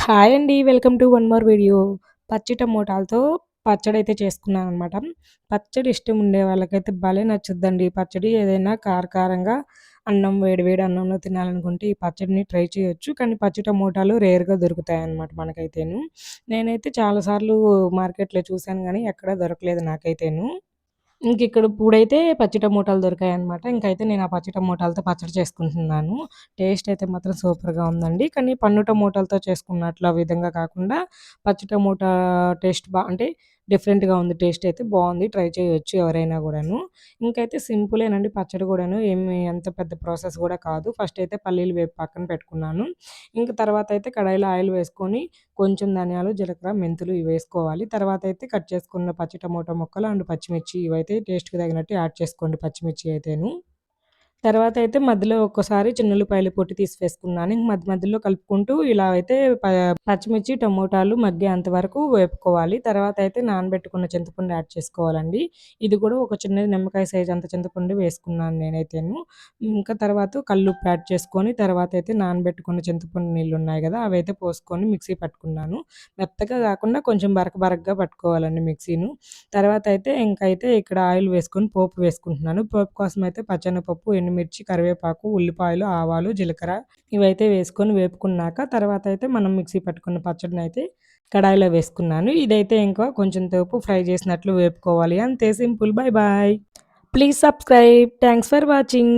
Hi అండి. Welcome to one more video. పచ్చి టమోటాలతో పచ్చడైతే చేసుకున్నాననమాట. పచ్చడి ఇష్టం ఉండే వాళ్ళకైతే భలే నచ్చుద్దండి. పచ్చడి ఏదైనా కారంగా అన్నం వేడి వేడి అన్నంలో తినాలనుకుంటే ఈ పచ్చడిని ట్రై చేయొచ్చు. కానీ పచ్చి టమోటాలు రేర్‌గా దొరుకుతాయన్నమాట మనకైతేను. నేనైతే చాలా సార్లు మార్కెట్‌లో చూసాను గానీ ఎక్కడ దొరకలేదు నాకైతేను. ఇప్పుడైతే పచ్చి టమోటాలు దొరికాయన్నమాట. ఇంకైతే నేను ఆ పచ్చి టమోటాలతో పచ్చడి చేసుకుంటున్నాను. టేస్ట్ అయితే మాత్రం సూపర్‌గా ఉందండి. కానీ పండు టమోటాలతో చేసుకున్నట్లు ఆ విధంగా కాకుండా పచ్చి టమోటా టేస్ట్ అంటే డిఫరెంట్‌గా ఉంది. టేస్ట్ అయితే బావుంది. ట్రై చేయొచ్చు ఎవరైనా గూడాను. ఇంకైతే సింపులేనండి పచ్చడి గూడాను. ఏమి అంత పెద్ద ప్రాసెస్ గూడా కాదు. ఫస్ట్ అయితే పల్లీలు వేపి పక్కన పెట్టుకున్నాను. ఇంక తర్వాత అయితే కడాయిలో ఆయిల్ వేసుకొని కొంచెం ధనియాలు, జీలకర్ర, మెంతులు ఇవేసుకోవాలి. తర్వాతయితే కట్ చేసుకున్న పచ్చి టమోటా ముక్కలు అండ్ పచ్చిమిర్చి ఇవైతే టేస్ట్‌కి తగినట్టు యాడ్ చేసుకోండి పచ్చిమిర్చి అయితేను. తర్వాతయితే మధ్యలో ఒక్కోసారి చిన్నుల్లిపాయలు పొట్టు తీసి వేసుకున్నాను. ఇంక మధ్యలో కలుపుకుంటూ ఇలా అయితే ప పచ్చిమిర్చి, టమోటాలు మగ్గేంత వరకు వేపుకోవాలి. తర్వాతయితే నానబెట్టుకున్న చింతపండు యాడ్ చేసుకోవాలండి. ఇది కూడా ఒక చిన్న నిమ్మకాయ సైజ్ అంత చింతపండు వేసుకున్నాను నేనైతేను. ఇంకా తర్వాత కల్లుప్పు యాడ్ చేసుకొని తర్వాతయితే నానబెట్టుకున్న చింతపండు నీళ్లున్నాయి గదా! అవైతే పోసుకొని మిక్సీ పట్టుకున్నాను. మెత్తగా గాకుండా కొంచెం బరకగా పట్టుకోవాలండి మిక్సీను. తర్వాతయితే ఇంకైతే ఇక్కడ ఆయిల్ వేసుకొని పోపు వేసుకుంటున్నాను. పోపు కోసమయితే పచ్చెనగపప్పు, ఎండుమిర్చి, కరివేపాకు, ఉల్లిపాయలు, ఆవాలు, జీలకర్ర ఇవైతే వేసుకొని వేపుకున్నాక తర్వాతయితే మనం మిక్సీ పట్టుకున్న పచ్చడినయితే కడాయిలో వేసుకున్నాను. ఇదైతే ఇంకా కొంచెం సేపు ఫ్రై చేసినట్లు వేపుకోవాలి. అంతే simple. Bye bye. Please subscribe. Thanks for watching.